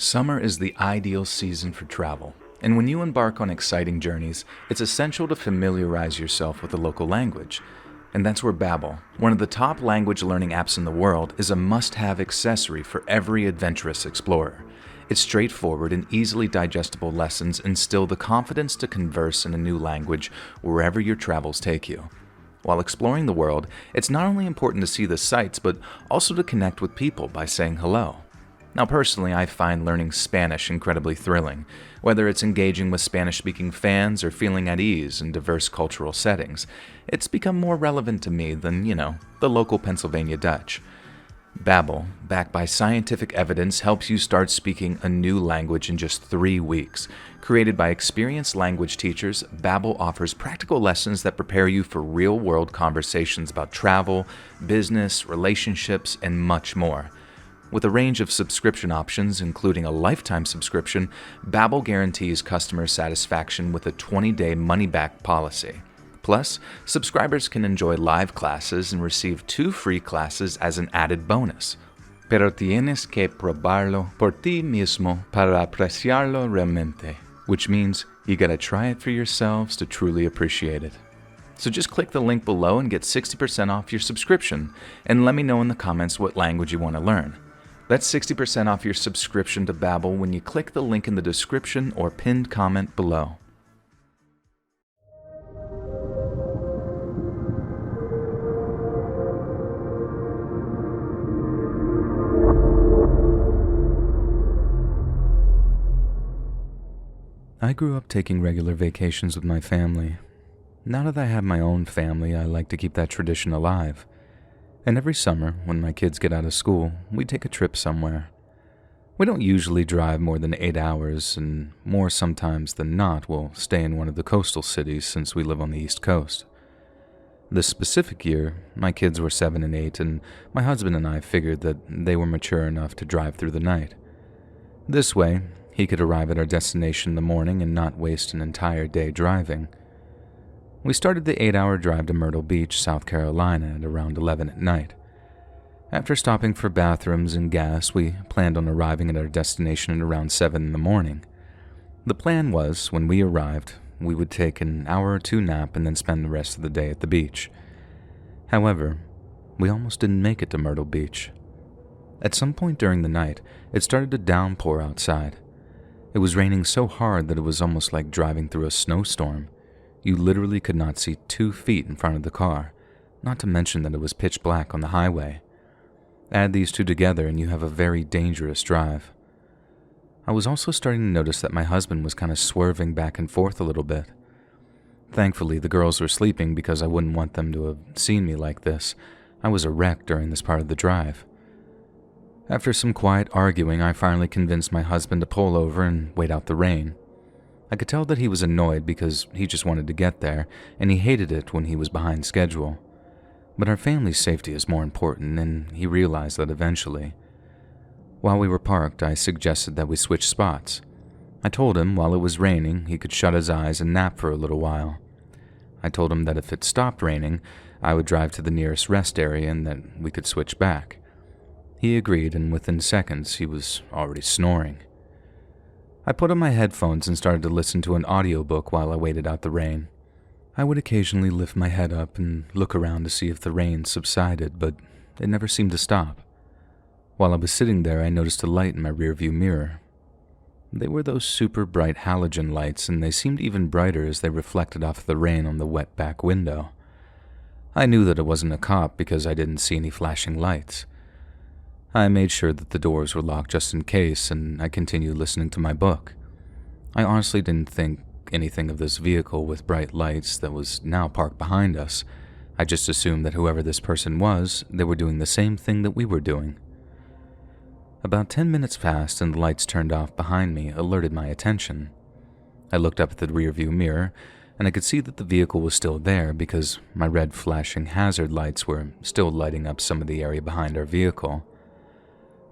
Summer is the ideal season for travel, and when you embark on exciting journeys, it's essential to familiarize yourself with the local language. And that's where Babbel, one of the top language learning apps in the world, is a must-have accessory for every adventurous explorer. Its straightforward and easily digestible lessons instill the confidence to converse in a new language wherever your travels take you. While exploring the world, it's not only important to see the sights, but also to connect with people by saying hello. Now, personally, I find learning Spanish incredibly thrilling, whether it's engaging with Spanish-speaking fans or feeling at ease in diverse cultural settings. It's become more relevant to me than, the local Pennsylvania Dutch. Babbel, backed by scientific evidence, helps you start speaking a new language in just 3 weeks. Created by experienced language teachers, Babbel offers practical lessons that prepare you for real-world conversations about travel, business, relationships, and much more. With a range of subscription options, including a lifetime subscription, Babbel guarantees customer satisfaction with a 20-day money-back policy. Plus, subscribers can enjoy live classes and receive 2 free classes as an added bonus. Pero tienes que probarlo por ti mismo para apreciarlo realmente, which means you gotta try it for yourselves to truly appreciate it. So just click the link below and get 60% off your subscription, and let me know in the comments what language you want to learn. That's 60% off your subscription to Babbel when you click the link in the description or pinned comment below. I grew up taking regular vacations with my family. Now that I have my own family, I like to keep that tradition alive. And every summer, when my kids get out of school, we take a trip somewhere. We don't usually drive more than 8 hours, and more sometimes than not, we'll stay in one of the coastal cities since we live on the East Coast. This specific year, my kids were 7 and 8, and my husband and I figured that they were mature enough to drive through the night. This way, he could arrive at our destination in the morning and not waste an entire day driving. We started the 8-hour drive to Myrtle Beach, South Carolina at around 11 at night. After stopping for bathrooms and gas, we planned on arriving at our destination at around 7 in the morning. The plan was, when we arrived, we would take an hour or 2 nap and then spend the rest of the day at the beach. However, we almost didn't make it to Myrtle Beach. At some point during the night, it started to downpour outside. It was raining so hard that it was almost like driving through a snowstorm. You literally could not see 2 feet in front of the car, not to mention that it was pitch black on the highway. Add these two together and you have a very dangerous drive. I was also starting to notice that my husband was kind of swerving back and forth a little bit. Thankfully, the girls were sleeping because I wouldn't want them to have seen me like this. I was a wreck during this part of the drive. After some quiet arguing, I finally convinced my husband to pull over and wait out the rain. I could tell that he was annoyed because he just wanted to get there, and he hated it when he was behind schedule. But our family's safety is more important, and he realized that eventually. While we were parked, I suggested that we switch spots. I told him while it was raining, he could shut his eyes and nap for a little while. I told him that if it stopped raining, I would drive to the nearest rest area and that we could switch back. He agreed, and within seconds, he was already snoring. I put on my headphones and started to listen to an audiobook while I waited out the rain. I would occasionally lift my head up and look around to see if the rain subsided, but it never seemed to stop. While I was sitting there, I noticed a light in my rearview mirror. They were those super bright halogen lights, and they seemed even brighter as they reflected off the rain on the wet back window. I knew that it wasn't a cop because I didn't see any flashing lights. I made sure that the doors were locked just in case, and I continued listening to my book. I honestly didn't think anything of this vehicle with bright lights that was now parked behind us. I just assumed that whoever this person was, they were doing the same thing that we were doing. About 10 minutes passed and the lights turned off behind me alerted my attention. I looked up at the rearview mirror, and I could see that the vehicle was still there because my red flashing hazard lights were still lighting up some of the area behind our vehicle.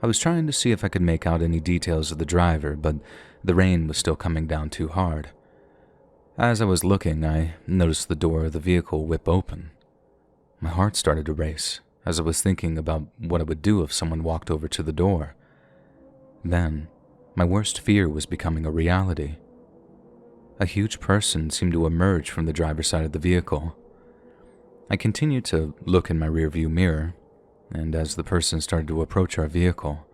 I was trying to see if I could make out any details of the driver, but the rain was still coming down too hard. As I was looking, I noticed the door of the vehicle whip open. My heart started to race as I was thinking about what I would do if someone walked over to the door. Then, My worst fear was becoming a reality. A huge person seemed to emerge from the driver's side of the vehicle. I continued to look in my rearview mirror, and as the person started to approach our vehicle,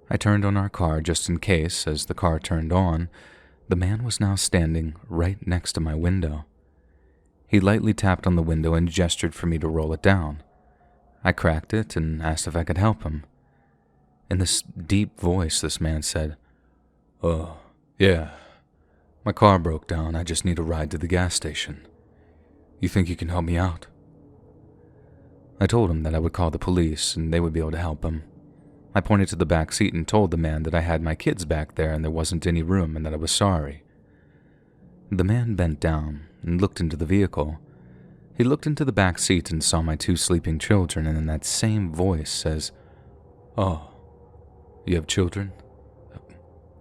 I turned on our car just in case. As the car turned on, the man was now standing right next to my window. He lightly tapped on the window and gestured for me to roll it down. I cracked it and asked if I could help him. In this deep voice, this man said, "Oh, yeah. My car broke down. I just need a ride to the gas station. You think you can help me out?" I told him that I would call the police and they would be able to help him. I pointed to the back seat and told the man that I had my kids back there and there wasn't any room and that I was sorry. The man bent down and looked into the vehicle. He looked into the back seat and saw my 2 sleeping children, and in that same voice says, "Oh, you have children?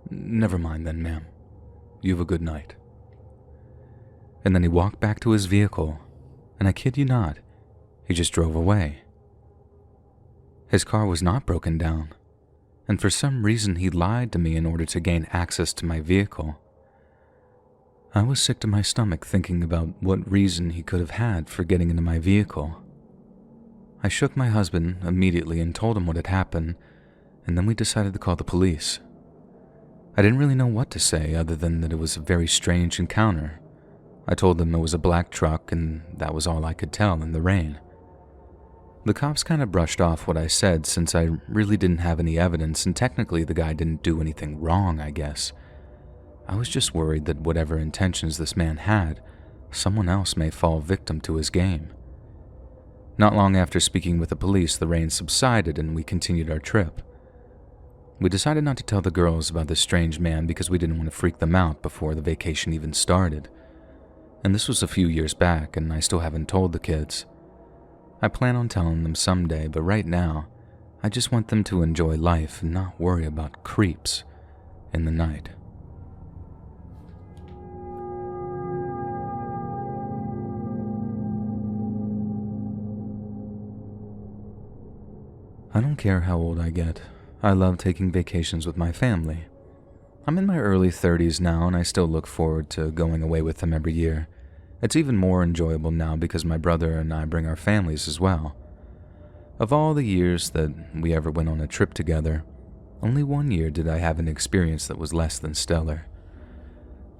Never mind then, ma'am. You have a good night." And then he walked back to his vehicle, and I kid you not, he just drove away. His car was not broken down, and for some reason he lied to me in order to gain access to my vehicle. I was sick to my stomach thinking about what reason he could have had for getting into my vehicle. I shook my husband immediately and told him what had happened, and then we decided to call the police. I didn't really know what to say other than that it was a very strange encounter. I told them it was a black truck, and that was all I could tell in the rain. The cops kind of brushed off what I said since I really didn't have any evidence, and technically the guy didn't do anything wrong, I guess. I was just worried that whatever intentions this man had, someone else may fall victim to his game. Not long after speaking with the police, the rain subsided and we continued our trip. We decided not to tell the girls about this strange man because we didn't want to freak them out before the vacation even started. And this was a few years back, and I still haven't told the kids. I plan on telling them someday, but right now, I just want them to enjoy life and not worry about creeps in the night. I don't care how old I get. I love taking vacations with my family. I'm in my early 30s now, and I still look forward to going away with them every year. It's even more enjoyable now because my brother and I bring our families as well. Of all the years that we ever went on a trip together, only 1 year did I have an experience that was less than stellar.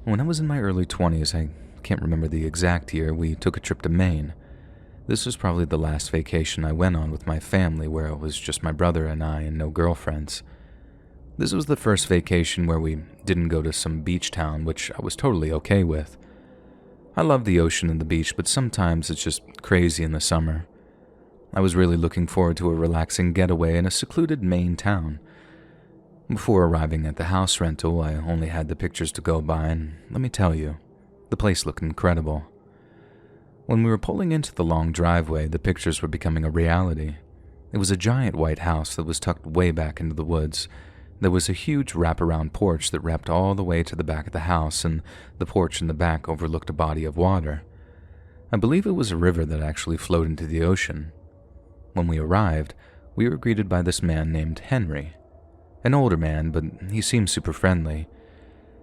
When I was in my early 20s, I can't remember the exact year, we took a trip to Maine. This was probably the last vacation I went on with my family, where it was just my brother and I and no girlfriends. This was the first vacation where we didn't go to some beach town, which I was totally okay with. I love the ocean and the beach, but sometimes it's just crazy in the summer. I was really looking forward to a relaxing getaway in a secluded Maine town. Before arriving at the house rental, I only had the pictures to go by, and let me tell you, the place looked incredible. When we were pulling into the long driveway, the pictures were becoming a reality. It was a giant white house that was tucked way back into the woods. There was a huge wraparound porch that wrapped all the way to the back of the house, and the porch in the back overlooked a body of water. I believe it was a river that actually flowed into the ocean. When we arrived, we were greeted by this man named Henry. An older man, but he seemed super friendly.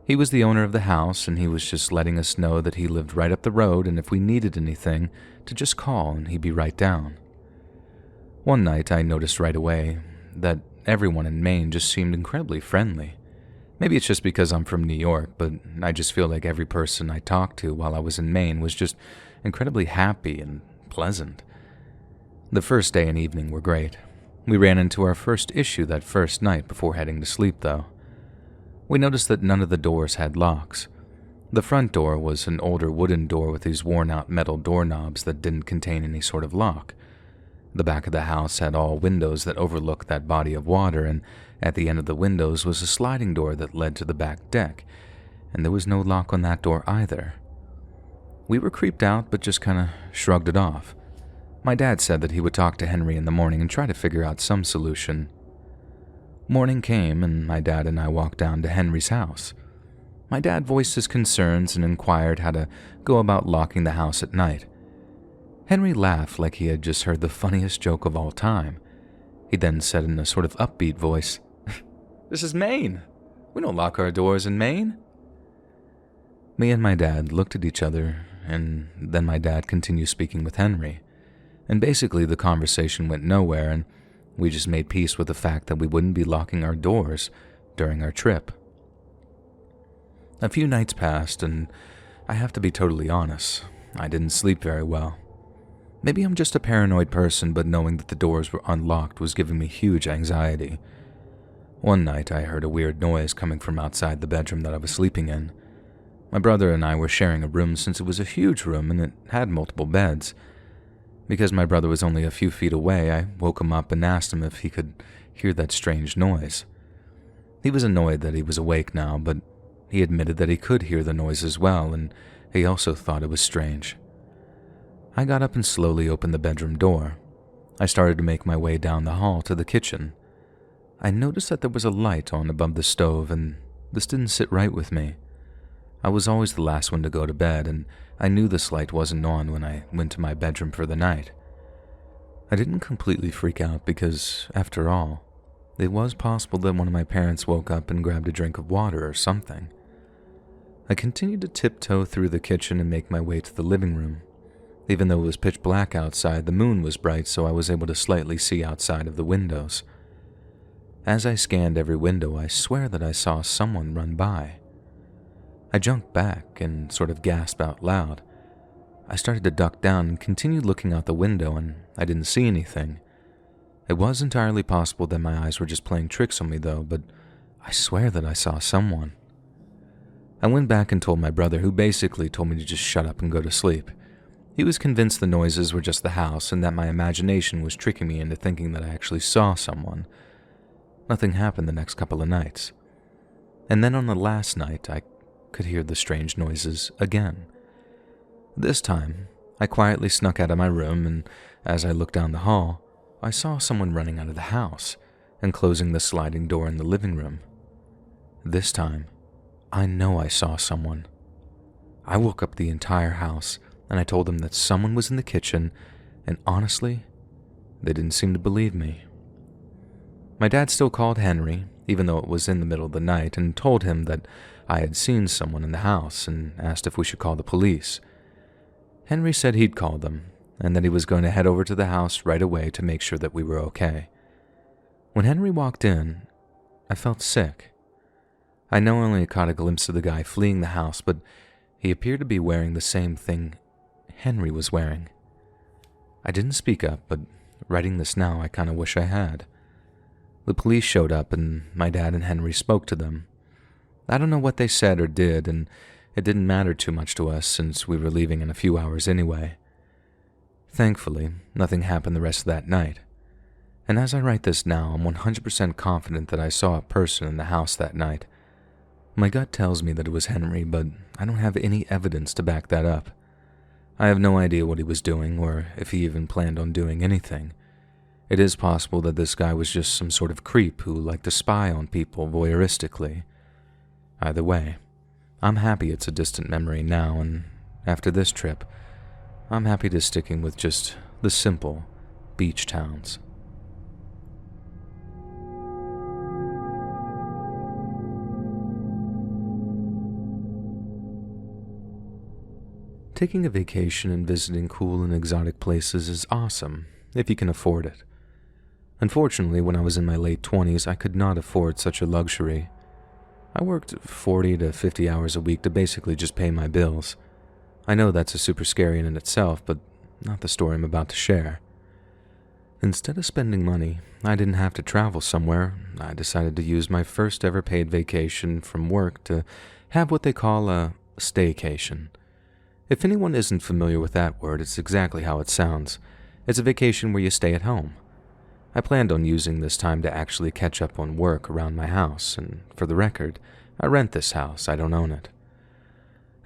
He was the owner of the house, and he was just letting us know that he lived right up the road, and if we needed anything, to just call and he'd be right down. One night I noticed right away that everyone in Maine just seemed incredibly friendly. Maybe it's just because I'm from New York, but I just feel like every person I talked to while I was in Maine was just incredibly happy and pleasant. The first day and evening were great. We ran into our first issue that first night before heading to sleep, though. We noticed that none of the doors had locks. The front door was an older wooden door with these worn-out metal doorknobs that didn't contain any sort of lock. The back of the house had all windows that overlooked that body of water, and at the end of the windows was a sliding door that led to the back deck, and there was no lock on that door either. We were creeped out, but just kind of shrugged it off. My dad said that he would talk to Henry in the morning and try to figure out some solution. Morning came, and my dad and I walked down to Henry's house. My dad voiced his concerns and inquired how to go about locking the house at night. Henry laughed like he had just heard the funniest joke of all time. He then said in a sort of upbeat voice, "This is Maine. We don't lock our doors in Maine." Me and my dad looked at each other, and then my dad continued speaking with Henry. And basically the conversation went nowhere, and we just made peace with the fact that we wouldn't be locking our doors during our trip. A few nights passed, and I have to be totally honest, I didn't sleep very well. Maybe I'm just a paranoid person, but knowing that the doors were unlocked was giving me huge anxiety. One night I heard a weird noise coming from outside the bedroom that I was sleeping in. My brother and I were sharing a room since it was a huge room and it had multiple beds. Because my brother was only a few feet away, I woke him up and asked him if he could hear that strange noise. He was annoyed that he was awake now, but he admitted that he could hear the noise as well, and he also thought it was strange. I got up and slowly opened the bedroom door. I started to make my way down the hall to the kitchen. I noticed that there was a light on above the stove, and this didn't sit right with me. I was always the last one to go to bed, and I knew this light wasn't on when I went to my bedroom for the night. I didn't completely freak out because, after all, it was possible that one of my parents woke up and grabbed a drink of water or something. I continued to tiptoe through the kitchen and make my way to the living room. Even though it was pitch black outside, the moon was bright, so I was able to slightly see outside of the windows. As I scanned every window, I swear that I saw someone run by. I jumped back and sort of gasped out loud. I started to duck down and continued looking out the window, and I didn't see anything. It was entirely possible that my eyes were just playing tricks on me though, but I swear that I saw someone. I went back and told my brother, who basically told me to just shut up and go to sleep. He was convinced the noises were just the house and that my imagination was tricking me into thinking that I actually saw someone. Nothing happened the next couple of nights. And then on the last night, I could hear the strange noises again. This time, I quietly snuck out of my room, and as I looked down the hall, I saw someone running out of the house and closing the sliding door in the living room. This time, I know I saw someone. I woke up the entire house, and I told them that someone was in the kitchen, and honestly, they didn't seem to believe me. My dad still called Henry, even though it was in the middle of the night, and told him that I had seen someone in the house and asked if we should call the police. Henry said he'd call them, and that he was going to head over to the house right away to make sure that we were okay. When Henry walked in, I felt sick. I know I only caught a glimpse of the guy fleeing the house, but he appeared to be wearing the same thing Henry was wearing. I didn't speak up, but writing this now, I kind of wish I had. The police showed up, and my dad and Henry spoke to them. I don't know what they said or did, and it didn't matter too much to us since we were leaving in a few hours anyway. Thankfully, nothing happened the rest of that night. And as I write this now, I'm 100% confident that I saw a person in the house that night. My gut tells me that it was Henry, but I don't have any evidence to back that up. I have no idea what he was doing, or if he even planned on doing anything. It is possible that this guy was just some sort of creep who liked to spy on people voyeuristically. Either way, I'm happy it's a distant memory now, and after this trip, I'm happy to sticking with just the simple beach towns. Taking a vacation and visiting cool and exotic places is awesome, if you can afford it. Unfortunately, when I was in my late 20s, I could not afford such a luxury. I worked 40 to 50 hours a week to basically just pay my bills. I know that's a super scary in itself, but not the story I'm about to share. Instead of spending money, I didn't have to travel somewhere. I decided to use my first ever paid vacation from work to have what they call a staycation. If anyone isn't familiar with that word, it's exactly how it sounds. It's a vacation where you stay at home. I planned on using this time to actually catch up on work around my house, and for the record, I rent this house, I don't own it.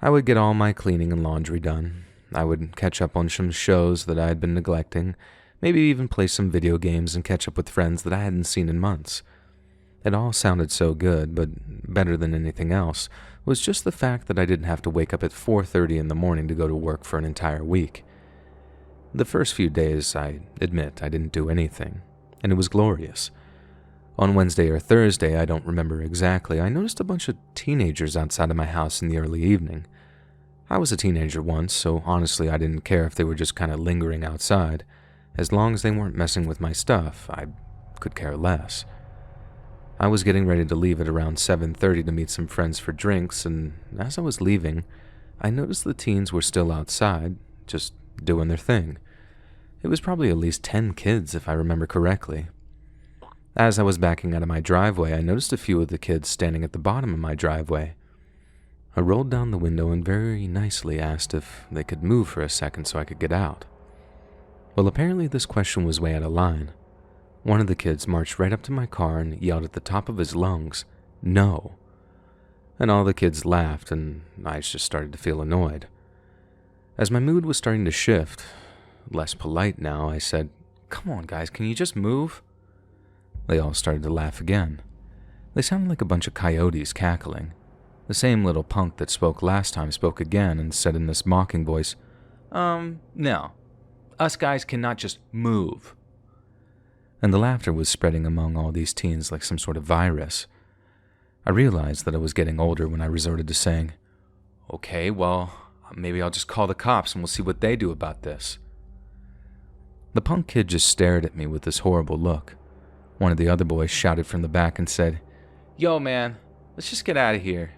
I would get all my cleaning and laundry done. I would catch up on some shows that I had been neglecting, maybe even play some video games and catch up with friends that I hadn't seen in months. It all sounded so good, but better than anything else was just the fact that I didn't have to wake up at 4:30 in the morning to go to work for an entire week. The first few days, I admit, I didn't do anything, and it was glorious. On Wednesday or Thursday, I don't remember exactly, I noticed a bunch of teenagers outside of my house in the early evening. I was a teenager once, so honestly I didn't care if they were just kind of lingering outside. As long as they weren't messing with my stuff, I could care less. I was getting ready to leave at around 7:30 to meet some friends for drinks, and as I was leaving, I noticed the teens were still outside, just doing their thing. It was probably at least 10 kids, if I remember correctly. As I was backing out of my driveway, I noticed a few of the kids standing at the bottom of my driveway. I rolled down the window and very nicely asked if they could move for a second so I could get out. Well, apparently this question was way out of line. One of the kids marched right up to my car and yelled at the top of his lungs, "No." And all the kids laughed, and I just started to feel annoyed. As my mood was starting to shift, less polite now, I said, "Come on, guys, can you just move?" They all started to laugh again. They sounded like a bunch of coyotes cackling. The same little punk that spoke last time spoke again and said in this mocking voice, No. Us guys cannot just move." And the laughter was spreading among all these teens like some sort of virus. I realized that I was getting older when I resorted to saying, "Okay, well, maybe I'll just call the cops and we'll see what they do about this." The punk kid just stared at me with this horrible look. One of the other boys shouted from the back and said, "Yo, man, let's just get out of here."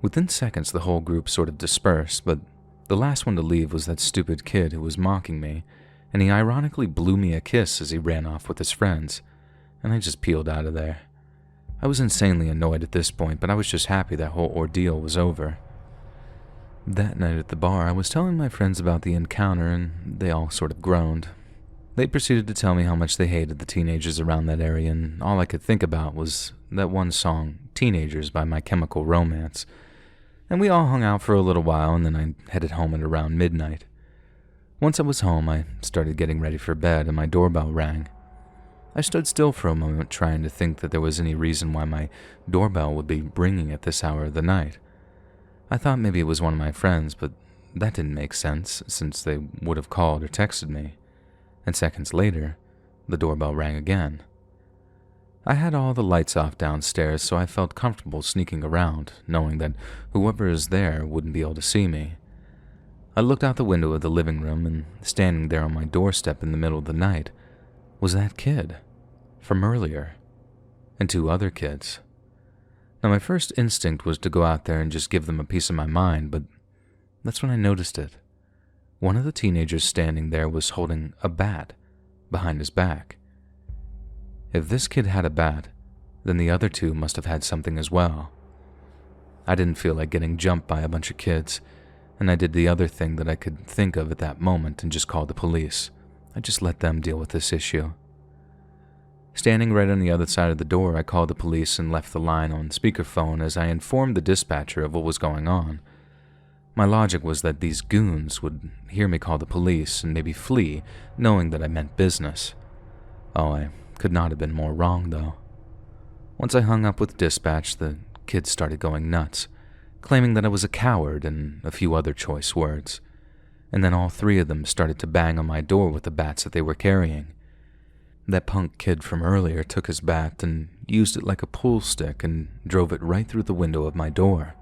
Within seconds, the whole group sort of dispersed, but the last one to leave was that stupid kid who was mocking me, and he ironically blew me a kiss as he ran off with his friends, and I just peeled out of there. I was insanely annoyed at this point, but I was just happy that whole ordeal was over. That night at the bar, I was telling my friends about the encounter, and they all sort of groaned. They proceeded to tell me how much they hated the teenagers around that area, and all I could think about was that one song, "Teenagers" by My Chemical Romance. And we all hung out for a little while, and then I headed home at around midnight. Once I was home, I started getting ready for bed, and my doorbell rang. I stood still for a moment, trying to think that there was any reason why my doorbell would be ringing at this hour of the night. I thought maybe it was one of my friends, but that didn't make sense, since they would have called or texted me. And seconds later, the doorbell rang again. I had all the lights off downstairs, so I felt comfortable sneaking around, knowing that whoever is there wouldn't be able to see me. I looked out the window of the living room, and standing there on my doorstep in the middle of the night was that kid from earlier, and two other kids. Now, my first instinct was to go out there and just give them a piece of my mind, but that's when I noticed it. One of the teenagers standing there was holding a bat behind his back. If this kid had a bat, then the other two must have had something as well. I didn't feel like getting jumped by a bunch of kids, and I did the other thing that I could think of at that moment and just called the police. I just let them deal with this issue. Standing right on the other side of the door, I called the police and left the line on speakerphone as I informed the dispatcher of what was going on. My logic was that these goons would hear me call the police and maybe flee, knowing that I meant business. Oh, I could not have been more wrong, though. Once I hung up with dispatch, the kids started going nuts, claiming that I was a coward and a few other choice words. And then all three of them started to bang on my door with the bats that they were carrying. That punk kid from earlier took his bat and used it like a pool stick and drove it right through the window of my door.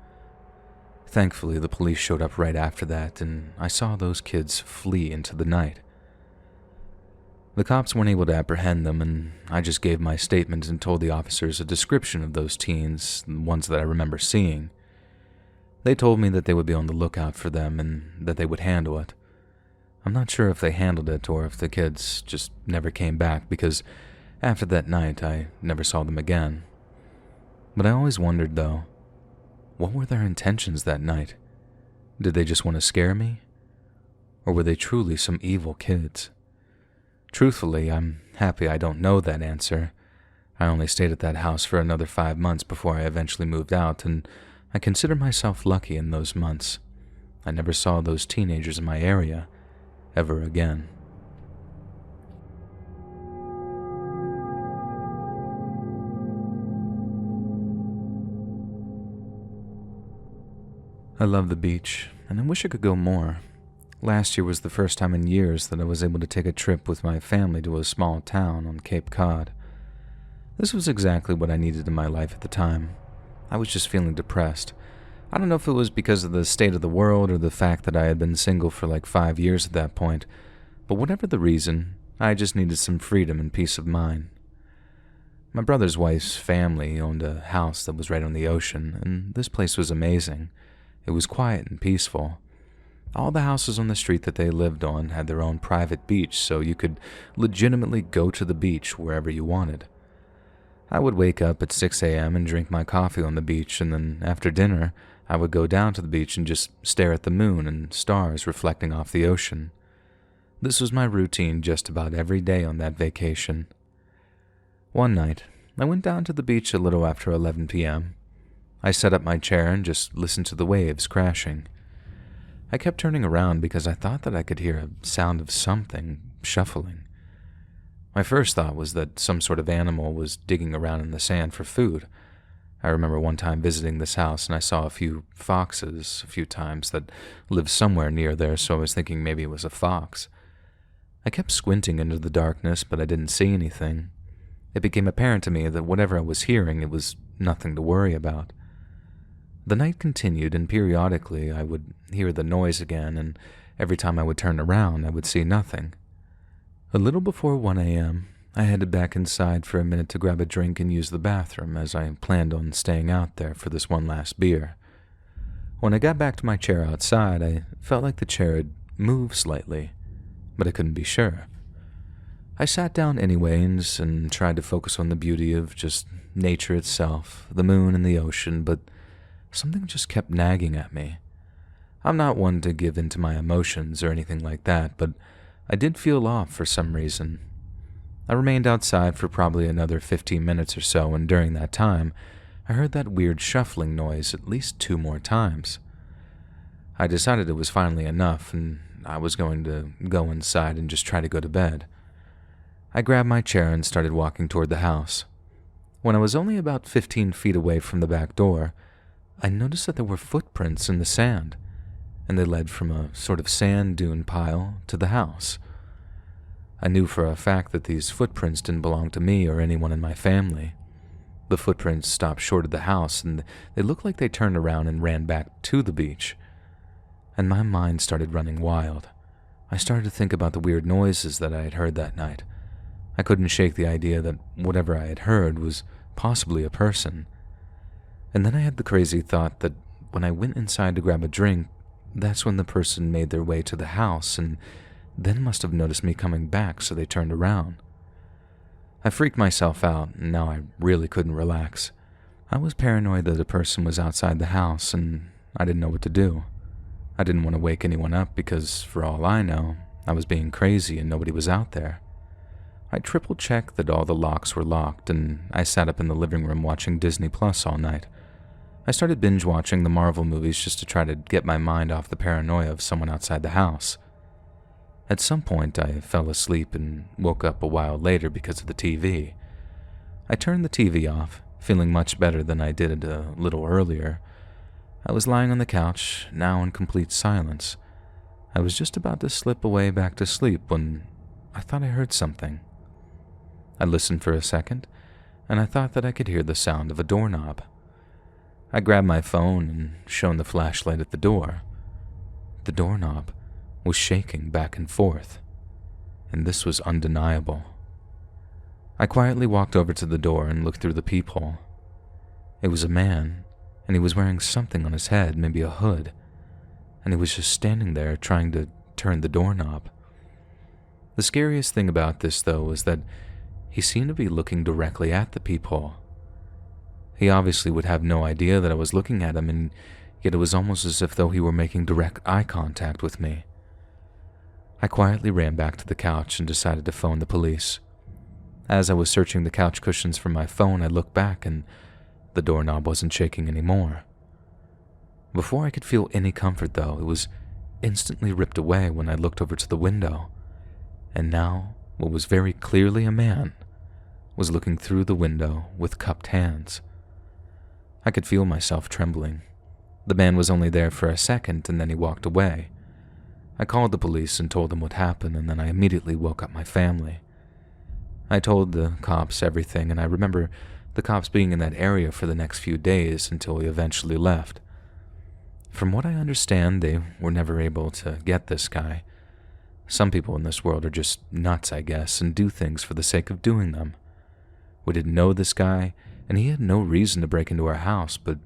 Thankfully, the police showed up right after that, and I saw those kids flee into the night. The cops weren't able to apprehend them, and I just gave my statement and told the officers a description of those teens, the ones that I remember seeing. They told me that they would be on the lookout for them and that they would handle it. I'm not sure if they handled it or if the kids just never came back, because after that night I never saw them again. But I always wondered, though, what were their intentions that night? Did they just want to scare me? Or were they truly some evil kids? Truthfully, I'm happy I don't know that answer. I only stayed at that house for another 5 months before I eventually moved out, and I consider myself lucky in those months. I never saw those teenagers in my area ever again. I love the beach, and I wish I could go more. Last year was the first time in years that I was able to take a trip with my family to a small town on Cape Cod. This was exactly what I needed in my life at the time. I was just feeling depressed. I don't know if it was because of the state of the world or the fact that I had been single for like 5 years at that point, but whatever the reason, I just needed some freedom and peace of mind. My brother's wife's family owned a house that was right on the ocean, and this place was amazing. It was quiet and peaceful. All the houses on the street that they lived on had their own private beach, so you could legitimately go to the beach wherever you wanted. I would wake up at 6 a.m. and drink my coffee on the beach, and then after dinner, I would go down to the beach and just stare at the moon and stars reflecting off the ocean. This was my routine just about every day on that vacation. One night, I went down to the beach a little after 11 p.m. I set up my chair and just listened to the waves crashing. I kept turning around because I thought that I could hear a sound of something shuffling. My first thought was that some sort of animal was digging around in the sand for food. I remember one time visiting this house and I saw a few foxes a few times that lived somewhere near there, so I was thinking maybe it was a fox. I kept squinting into the darkness, but I didn't see anything. It became apparent to me that whatever I was hearing, it was nothing to worry about. The night continued, and periodically I would hear the noise again, and every time I would turn around, I would see nothing. A little before 1 a.m., I headed back inside for a minute to grab a drink and use the bathroom, as I planned on staying out there for this one last beer. When I got back to my chair outside, I felt like the chair had moved slightly, but I couldn't be sure. I sat down anyways and tried to focus on the beauty of just nature itself, the moon and the ocean, but something just kept nagging at me. I'm not one to give in to my emotions or anything like that, but I did feel off for some reason. I remained outside for probably another 15 minutes or so, and during that time, I heard that weird shuffling noise at least 2 more times. I decided it was finally enough, and I was going to go inside and just try to go to bed. I grabbed my chair and started walking toward the house. When I was only about 15 feet away from the back door, I noticed that there were footprints in the sand, and they led from a sort of sand dune pile to the house. I knew for a fact that these footprints didn't belong to me or anyone in my family. The footprints stopped short of the house, and they looked like they turned around and ran back to the beach. And my mind started running wild. I started to think about the weird noises that I had heard that night. I couldn't shake the idea that whatever I had heard was possibly a person. And then I had the crazy thought that when I went inside to grab a drink, that's when the person made their way to the house and then must have noticed me coming back, so they turned around. I freaked myself out, and now I really couldn't relax. I was paranoid that a person was outside the house, and I didn't know what to do. I didn't want to wake anyone up because, for all I know, I was being crazy and nobody was out there. I triple-checked that all the locks were locked, and I sat up in the living room watching Disney Plus all night. I started binge-watching the Marvel movies just to try to get my mind off the paranoia of someone outside the house. At some point, I fell asleep and woke up a while later because of the TV. I turned the TV off, feeling much better than I did a little earlier. I was lying on the couch, now in complete silence. I was just about to slip away back to sleep when I thought I heard something. I listened for a second, and I thought that I could hear the sound of a doorknob. I grabbed my phone and shone the flashlight at the door. The doorknob was shaking back and forth, and this was undeniable. I quietly walked over to the door and looked through the peephole. It was a man, and he was wearing something on his head, maybe a hood, and he was just standing there trying to turn the doorknob. The scariest thing about this, though, was that he seemed to be looking directly at the peephole. He obviously would have no idea that I was looking at him, and yet it was almost as if though he were making direct eye contact with me. I quietly ran back to the couch and decided to phone the police. As I was searching the couch cushions for my phone, I looked back and the doorknob wasn't shaking anymore. Before I could feel any comfort, though, it was instantly ripped away when I looked over to the window, and now what was very clearly a man was looking through the window with cupped hands. I could feel myself trembling. The man was only there for a second, and then he walked away. I called the police and told them what happened, and then I immediately woke up my family. I told the cops everything, and I remember the cops being in that area for the next few days until we eventually left. From what I understand, they were never able to get this guy. Some people in this world are just nuts, I guess, and do things for the sake of doing them. We didn't know this guy, and he had no reason to break into our house, but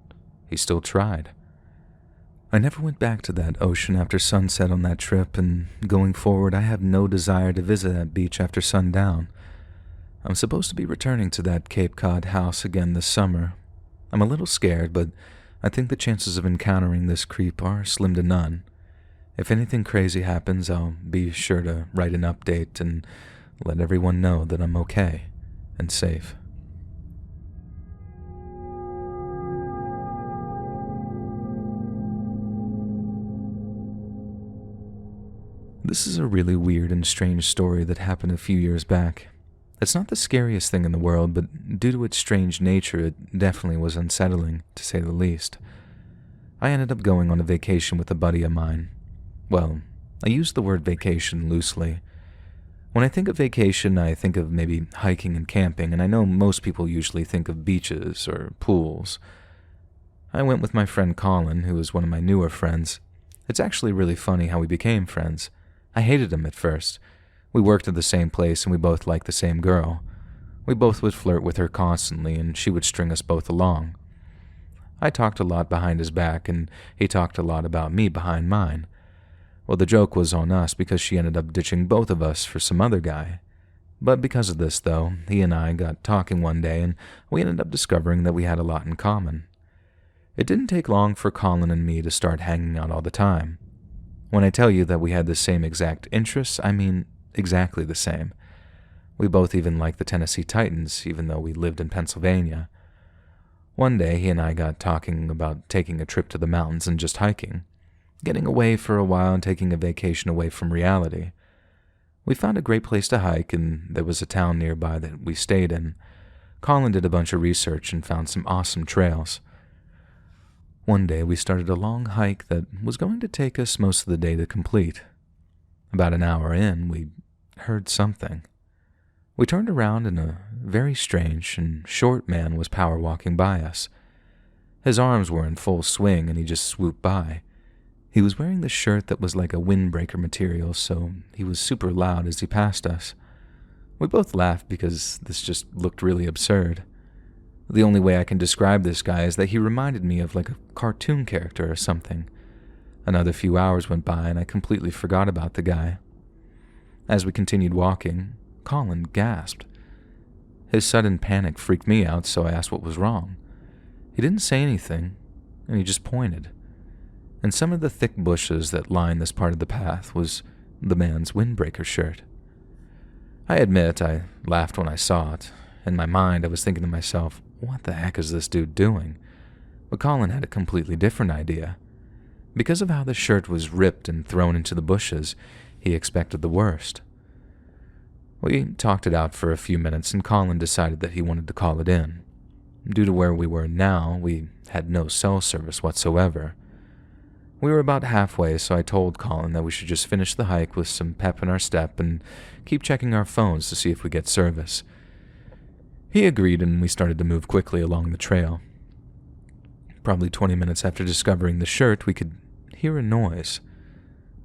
he still tried. I never went back to that ocean after sunset on that trip, and going forward, I have no desire to visit that beach after sundown. I'm supposed to be returning to that Cape Cod house again this summer. I'm a little scared, but I think the chances of encountering this creep are slim to none. If anything crazy happens, I'll be sure to write an update and let everyone know that I'm okay and safe. This is a really weird and strange story that happened a few years back. It's not the scariest thing in the world, but due to its strange nature, it definitely was unsettling, to say the least. I ended up going on a vacation with a buddy of mine. Well, I use the word vacation loosely. When I think of vacation, I think of maybe hiking and camping, and I know most people usually think of beaches or pools. I went with my friend Colin, who is one of my newer friends. It's actually really funny how we became friends. I hated him at first. We worked at the same place and we both liked the same girl. We both would flirt with her constantly and she would string us both along. I talked a lot behind his back and he talked a lot about me behind mine. Well, the joke was on us because she ended up ditching both of us for some other guy. But because of this, though, he and I got talking one day and we ended up discovering that we had a lot in common. It didn't take long for Colin and me to start hanging out all the time. When I tell you that we had the same exact interests, I mean exactly the same. We both even liked the Tennessee Titans, even though we lived in Pennsylvania. One day, he and I got talking about taking a trip to the mountains and just hiking, getting away for a while and taking a vacation away from reality. We found a great place to hike, and there was a town nearby that we stayed in. Colin did a bunch of research and found some awesome trails. One day, we started a long hike that was going to take us most of the day to complete. About an hour in, we heard something. We turned around and a very strange and short man was power walking by us. His arms were in full swing and he just swooped by. He was wearing this shirt that was like a windbreaker material, so he was super loud as he passed us. We both laughed because this just looked really absurd. The only way I can describe this guy is that he reminded me of like a cartoon character or something. Another few hours went by and I completely forgot about the guy. As we continued walking, Colin gasped. His sudden panic freaked me out, so I asked what was wrong. He didn't say anything, and he just pointed. In some of the thick bushes that lined this part of the path was the man's windbreaker shirt. I admit I laughed when I saw it. In my mind, I was thinking to myself, what the heck is this dude doing? But Colin had a completely different idea. Because of how the shirt was ripped and thrown into the bushes, he expected the worst. We talked it out for a few minutes, and Colin decided that he wanted to call it in. Due to where we were now, we had no cell service whatsoever. We were about halfway, so I told Colin that we should just finish the hike with some pep in our step and keep checking our phones to see if we get service. He agreed, and we started to move quickly along the trail. Probably 20 minutes after discovering the shirt, we could hear a noise.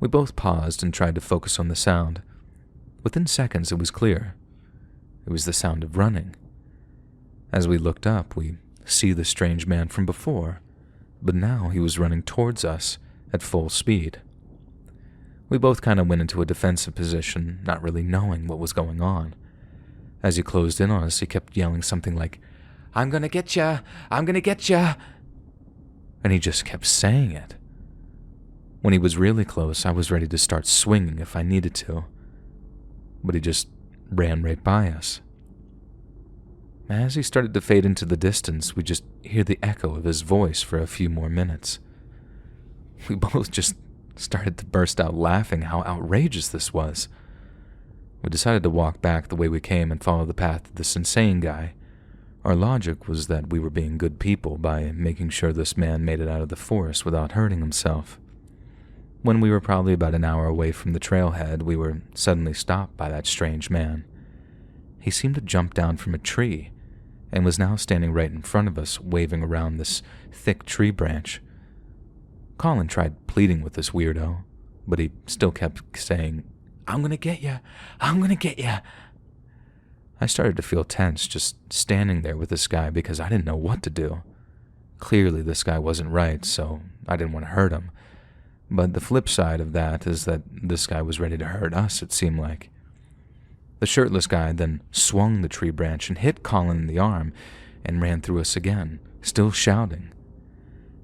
We both paused and tried to focus on the sound. Within seconds, it was clear. It was the sound of running. As we looked up, we see the strange man from before, but now he was running towards us at full speed. We both kind of went into a defensive position, not really knowing what was going on. As he closed in on us, he kept yelling something like, "I'm gonna get ya! I'm gonna get ya!" And he just kept saying it. When he was really close, I was ready to start swinging if I needed to. But he just ran right by us. As he started to fade into the distance, we just hear the echo of his voice for a few more minutes. We both just started to burst out laughing how outrageous this was. We decided to walk back the way we came and follow the path of this insane guy. Our logic was that we were being good people by making sure this man made it out of the forest without hurting himself. When we were probably about an hour away from the trailhead, we were suddenly stopped by that strange man. he seemed to jump down from a tree and was now standing right in front of us, waving around this thick tree branch. Colin tried pleading with this weirdo, but he still kept saying, "I'm gonna get ya! I'm gonna get ya!" I started to feel tense just standing there with this guy because I didn't know what to do. Clearly this guy wasn't right, so I didn't want to hurt him. But the flip side of that is that this guy was ready to hurt us, it seemed like. The shirtless guy then swung the tree branch and hit Colin in the arm and ran through us again, still shouting.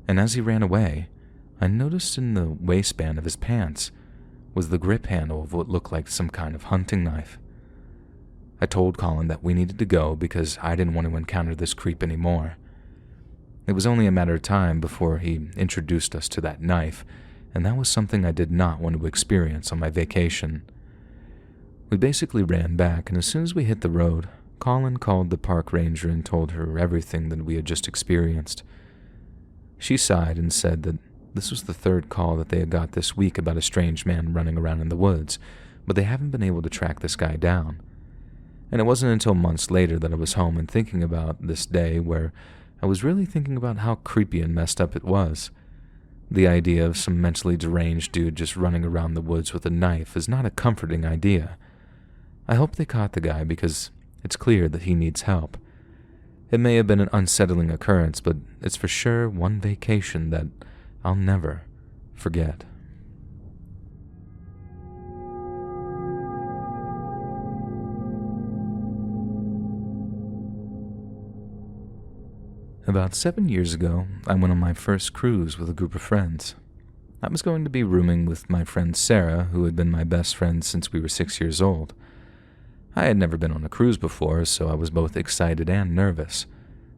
And as he ran away, I noticed in the waistband of his pants was the grip handle of what looked like some kind of hunting knife. I told Colin that we needed to go because I didn't want to encounter this creep anymore. It was only a matter of time before he introduced us to that knife, and that was something I did not want to experience on my vacation. We basically ran back, and as soon as we hit the road, Colin called the park ranger and told her everything that we had just experienced. She sighed and said that this was the third call that they had got this week about a strange man running around in the woods, but they haven't been able to track this guy down. And it wasn't until months later that I was home and thinking about this day where I was really thinking about how creepy and messed up it was. The idea of some mentally deranged dude just running around the woods with a knife is not a comforting idea. I hope they caught the guy because it's clear that he needs help. It may have been an unsettling occurrence, but it's for sure one vacation that I'll never forget. About 7 years ago, I went on my first cruise with a group of friends. I was going to be rooming with my friend Sarah, who had been my best friend since we were 6 years old. I had never been on a cruise before, so I was both excited and nervous.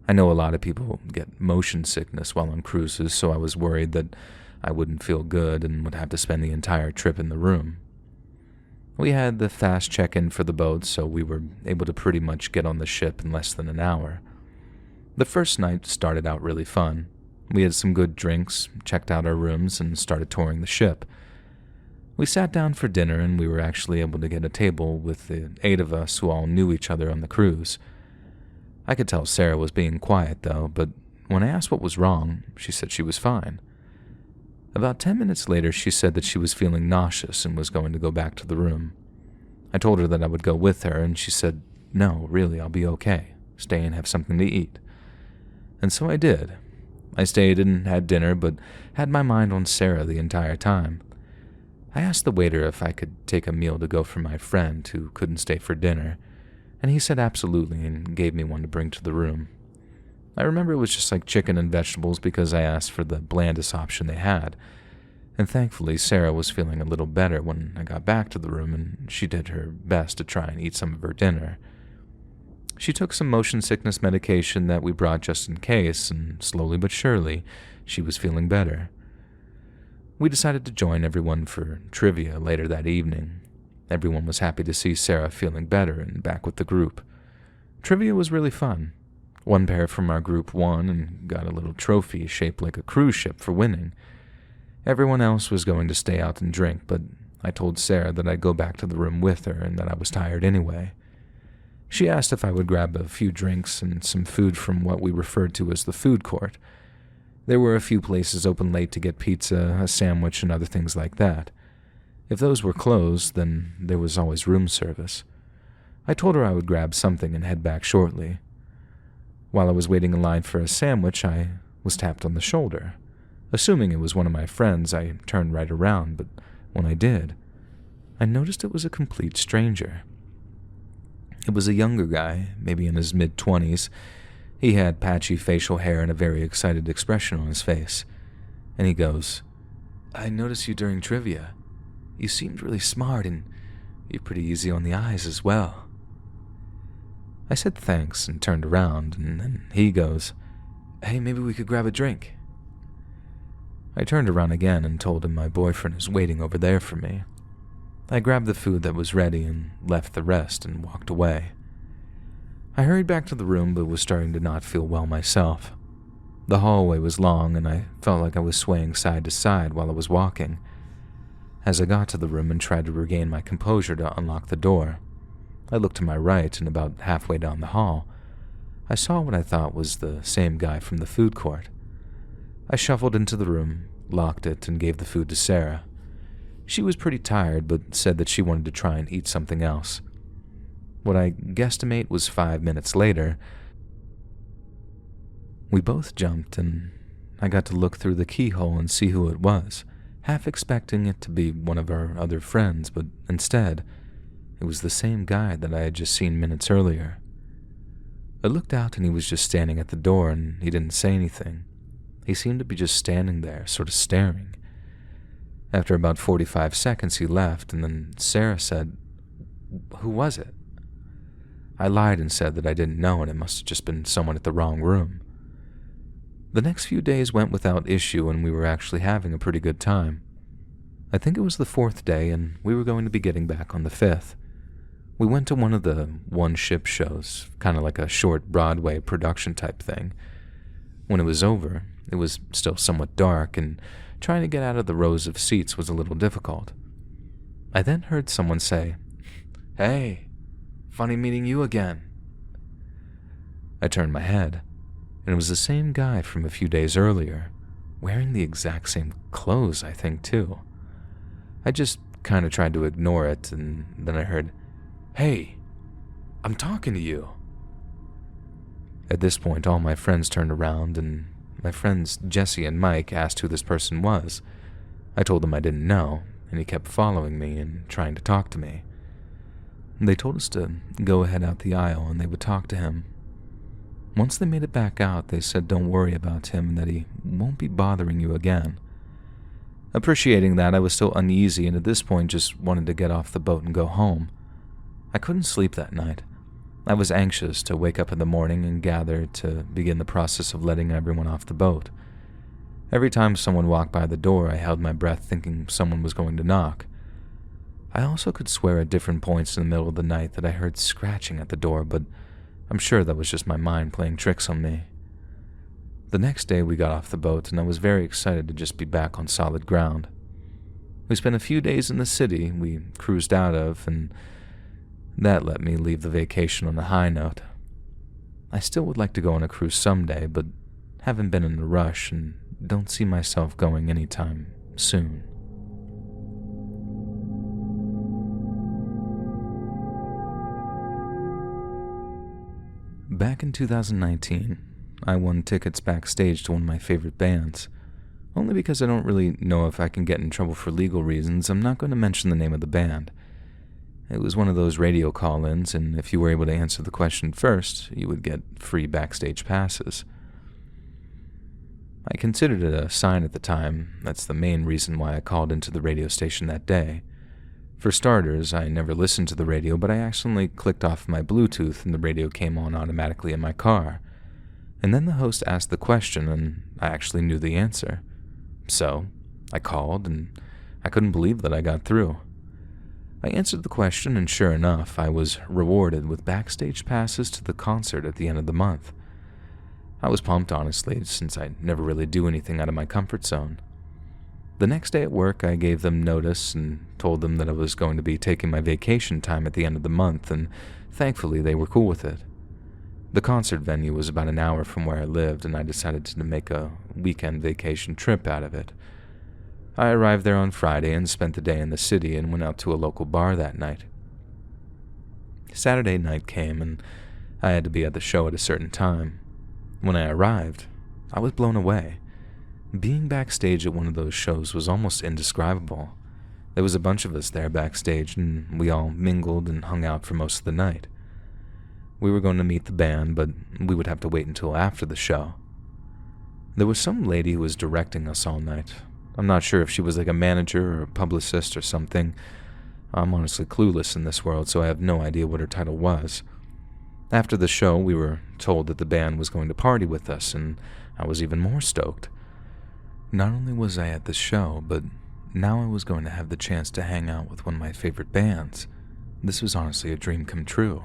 I know a lot of people get motion sickness while on cruises, so I was worried that I wouldn't feel good and would have to spend the entire trip in the room. We had the fast check-in for the boat, so we were able to pretty much get on the ship in less than an hour. The first night started out really fun. We had some good drinks, checked out our rooms, and started touring the ship. We sat down for dinner, and we were actually able to get a table with the 8 of us who all knew each other on the cruise. I could tell Sarah was being quiet, though, but when I asked what was wrong, she said she was fine. About 10 minutes later, she said that she was feeling nauseous and was going to go back to the room. I told her that I would go with her, and she said, "No, really, I'll be okay. Stay and have something to eat." And so I did. I stayed and had dinner, but had my mind on Sarah the entire time. I asked the waiter if I could take a meal to go for my friend who couldn't stay for dinner, and he said absolutely and gave me one to bring to the room. I remember it was just like chicken and vegetables because I asked for the blandest option they had, and thankfully Sarah was feeling a little better when I got back to the room, and she did her best to try and eat some of her dinner. She took some motion sickness medication that we brought just in case, and slowly but surely, she was feeling better. We decided to join everyone for trivia later that evening. Everyone was happy to see Sarah feeling better and back with the group. Trivia was really fun. One pair from our group won and got a little trophy shaped like a cruise ship for winning. Everyone else was going to stay out and drink, but I told Sarah that I'd go back to the room with her and that I was tired anyway. She asked if I would grab a few drinks and some food from what we referred to as the food court. There were a few places open late to get pizza, a sandwich, and other things like that. If those were closed, then there was always room service. I told her I would grab something and head back shortly. While I was waiting in line for a sandwich, I was tapped on the shoulder. Assuming it was one of my friends, I turned right around, but when I did, I noticed it was a complete stranger. It was a younger guy, maybe in his mid-20s. He had patchy facial hair and a very excited expression on his face. And he goes, "I noticed you during trivia. You seemed really smart and you're pretty easy on the eyes as well." I said thanks and turned around, and then he goes, "Hey, maybe we could grab a drink." I turned around again and told him my boyfriend is waiting over there for me. I grabbed the food that was ready and left the rest and walked away. I hurried back to the room but was starting to not feel well myself. The hallway was long and I felt like I was swaying side to side while I was walking. As I got to the room and tried to regain my composure to unlock the door, I looked to my right, and about halfway down the hall, I saw what I thought was the same guy from the food court. I shuffled into the room, locked it, and gave the food to Sarah. She was pretty tired, but said that she wanted to try and eat something else. What I guesstimate was 5 minutes later, we both jumped, and I got to look through the keyhole and see who it was, half expecting it to be one of our other friends, but instead, it was the same guy that I had just seen minutes earlier. I looked out and he was just standing at the door, and he didn't say anything. He seemed to be just standing there, sort of staring. After about 45 seconds, he left, and then Sarah said, "Who was it?" I lied and said that I didn't know, and it must have just been someone at the wrong room. The next few days went without issue, and we were actually having a pretty good time. I think it was the 4th day, and we were going to be getting back on the 5th. We went to one of the one-ship shows, kind of like a short Broadway production type thing. When it was over, it was still somewhat dark, and trying to get out of the rows of seats was a little difficult. I then heard someone say, "Hey, funny meeting you again." I turned my head, and it was the same guy from a few days earlier, wearing the exact same clothes, I think, too. I just kind of tried to ignore it, and then I heard, "Hey, I'm talking to you." At this point, all my friends turned around, and my friends Jesse and Mike asked who this person was. I told them I didn't know, and he kept following me and trying to talk to me. They told us to go ahead out the aisle, and they would talk to him. Once they made it back out, they said don't worry about him and that he won't be bothering you again. Appreciating that, I was still uneasy, and at this point just wanted to get off the boat and go home. I couldn't sleep that night. I was anxious to wake up in the morning and gather to begin the process of letting everyone off the boat. Every time someone walked by the door, I held my breath thinking someone was going to knock. I also could swear at different points in the middle of the night that I heard scratching at the door, but I'm sure that was just my mind playing tricks on me. The next day we got off the boat, and I was very excited to just be back on solid ground. We spent a few days in the city we cruised out of, and that let me leave the vacation on a high note. I still would like to go on a cruise someday, but haven't been in a rush and don't see myself going anytime soon. Back in 2019, I won tickets backstage to one of my favorite bands. Only because I don't really know if I can get in trouble for legal reasons, I'm not going to mention the name of the band. It was one of those radio call-ins, and if you were able to answer the question first, you would get free backstage passes. I considered it a sign at the time. That's the main reason why I called into the radio station that day. For starters, I never listened to the radio, but I accidentally clicked off my Bluetooth and the radio came on automatically in my car. And then the host asked the question, and I actually knew the answer. So, I called, and I couldn't believe that I got through. I answered the question, and sure enough, I was rewarded with backstage passes to the concert at the end of the month. I was pumped, honestly, since I never really do anything out of my comfort zone. The next day at work, I gave them notice and told them that I was going to be taking my vacation time at the end of the month, and thankfully they were cool with it. The concert venue was about an hour from where I lived, and I decided to make a weekend vacation trip out of it. I arrived there on Friday and spent the day in the city and went out to a local bar that night. Saturday night came, and I had to be at the show at a certain time. When I arrived, I was blown away. Being backstage at one of those shows was almost indescribable. There was a bunch of us there backstage, and we all mingled and hung out for most of the night. We were going to meet the band, but we would have to wait until after the show. There was some lady who was directing us all night. I'm not sure if she was like a manager or a publicist or something. I'm honestly clueless in this world, so I have no idea what her title was. After the show, we were told that the band was going to party with us, and I was even more stoked. Not only was I at the show, but now I was going to have the chance to hang out with one of my favorite bands. This was honestly a dream come true.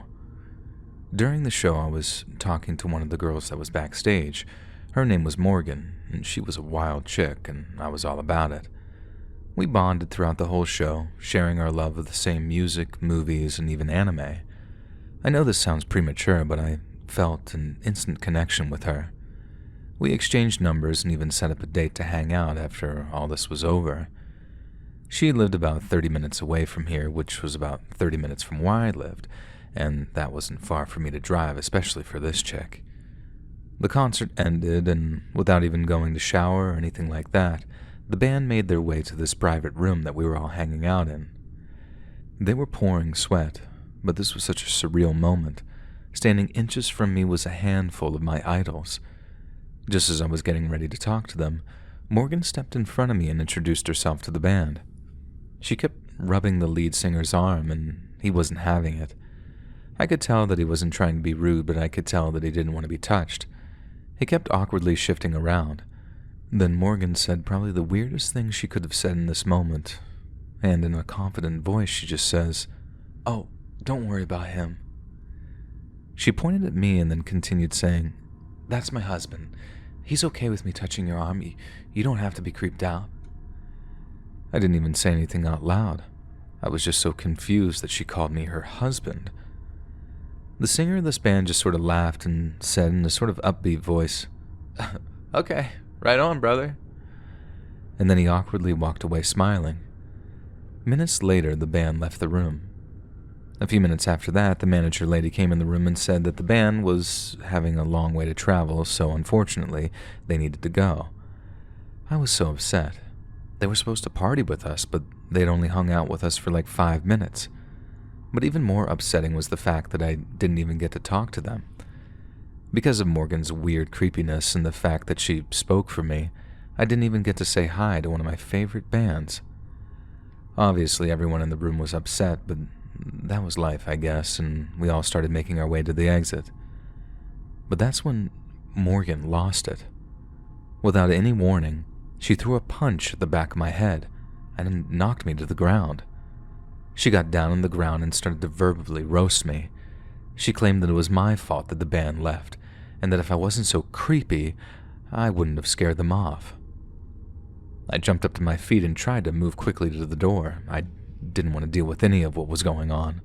During the show, I was talking to one of the girls that was backstage. Her name was Morgan, and she was a wild chick, and I was all about it. We bonded throughout the whole show, sharing our love of the same music, movies, and even anime. I know this sounds premature, but I felt an instant connection with her. We exchanged numbers and even set up a date to hang out after all this was over. She lived about 30 minutes away from here, which was about 30 minutes from where I lived, and that wasn't far for me to drive, especially for this chick. The concert ended, and without even going to shower or anything like that, the band made their way to this private room that we were all hanging out in. They were pouring sweat, but this was such a surreal moment. Standing inches from me was a handful of my idols. Just as I was getting ready to talk to them, Morgan stepped in front of me and introduced herself to the band. She kept rubbing the lead singer's arm, and he wasn't having it. I could tell that he wasn't trying to be rude, but I could tell that he didn't want to be touched. He kept awkwardly shifting around. Then Morgan said probably the weirdest thing she could have said in this moment, and in a confident voice she just says, "Oh, don't worry about him." She pointed at me and then continued saying, "That's my husband. He's okay with me touching your arm. You don't have to be creeped out." I didn't even say anything out loud. I was just so confused that she called me her husband. The singer of this band just sort of laughed and said in a sort of upbeat voice, "Okay, right on, brother." And then he awkwardly walked away smiling. Minutes later, the band left the room. A few minutes after that, the manager lady came in the room and said that the band was having a long way to travel, so unfortunately, they needed to go. I was so upset. They were supposed to party with us, but they'd only hung out with us for like 5 minutes. But even more upsetting was the fact that I didn't even get to talk to them. Because of Morgan's weird creepiness and the fact that she spoke for me, I didn't even get to say hi to one of my favorite bands. Obviously, everyone in the room was upset, but that was life, I guess, and we all started making our way to the exit. But that's when Morgan lost it. Without any warning, she threw a punch at the back of my head and knocked me to the ground. She got down on the ground and started to verbally roast me. She claimed that it was my fault that the band left, and that if I wasn't so creepy, I wouldn't have scared them off. I jumped up to my feet and tried to move quickly to the door. I didn't want to deal with any of what was going on.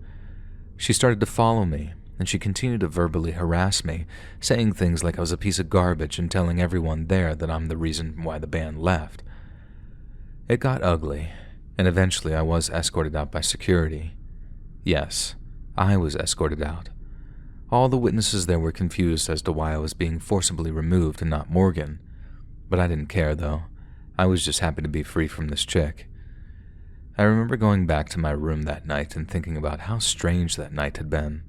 She started to follow me, and she continued to verbally harass me, saying things like I was a piece of garbage and telling everyone there that I'm the reason why the band left. It got ugly, and eventually I was escorted out by security. Yes, I was escorted out. All the witnesses there were confused as to why I was being forcibly removed and not Morgan. But I didn't care, though. I was just happy to be free from this chick. I remember going back to my room that night and thinking about how strange that night had been.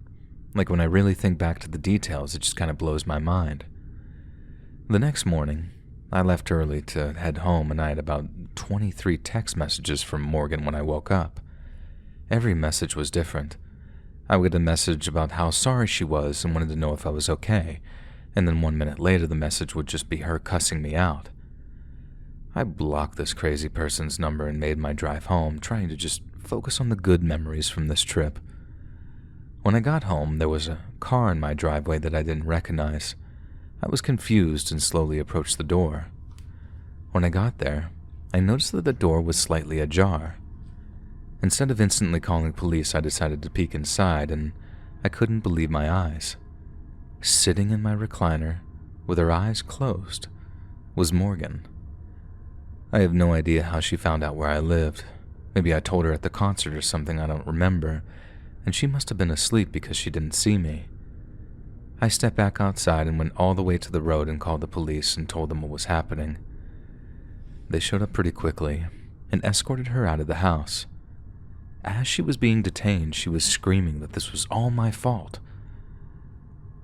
Like when I really think back to the details, it just kind of blows my mind. The next morning, I left early to head home, and I had about 23 text messages from Morgan when I woke up. Every message was different. I would get a message about how sorry she was and wanted to know if I was okay, and then 1 minute later the message would just be her cussing me out. I blocked this crazy person's number and made my drive home, trying to just focus on the good memories from this trip. When I got home, there was a car in my driveway that I didn't recognize. I was confused and slowly approached the door. When I got there, I noticed that the door was slightly ajar. Instead of instantly calling police, I decided to peek inside, and I couldn't believe my eyes. Sitting in my recliner, with her eyes closed, was Morgan. I have no idea how she found out where I lived. Maybe I told her at the concert or something, I don't remember, and she must have been asleep because she didn't see me. I stepped back outside and went all the way to the road and called the police and told them what was happening. They showed up pretty quickly and escorted her out of the house. As she was being detained, she was screaming that this was all my fault.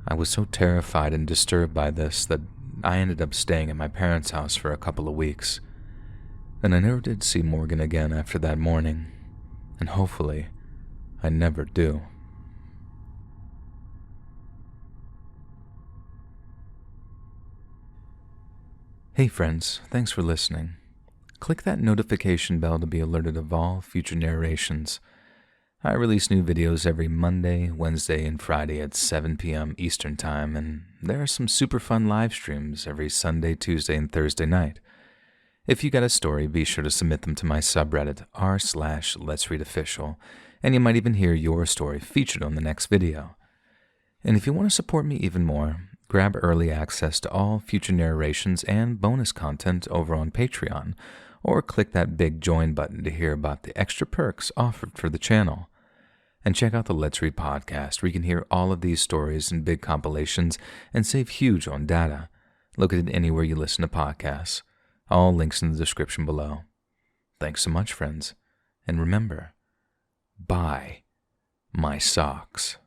I was so terrified and disturbed by this that I ended up staying at my parents' house for a couple of weeks. And I never did see Morgan again after that morning, and hopefully, I never do. Hey friends, thanks for listening. Click that notification bell to be alerted of all future narrations. I release new videos every Monday, Wednesday, and Friday at 7 p.m. Eastern Time, and there are some super fun live streams every Sunday, Tuesday, and Thursday night. If you got a story, be sure to submit them to my subreddit r/letsreadofficial, and you might even hear your story featured on the next video. And if you want to support me even more, grab early access to all future narrations and bonus content over on Patreon, or click that big join button to hear about the extra perks offered for the channel. And check out the Let's Read podcast, where you can hear all of these stories in big compilations and save huge on data. Located anywhere you listen to podcasts. All links in the description below. Thanks so much, friends. And remember, buy my socks.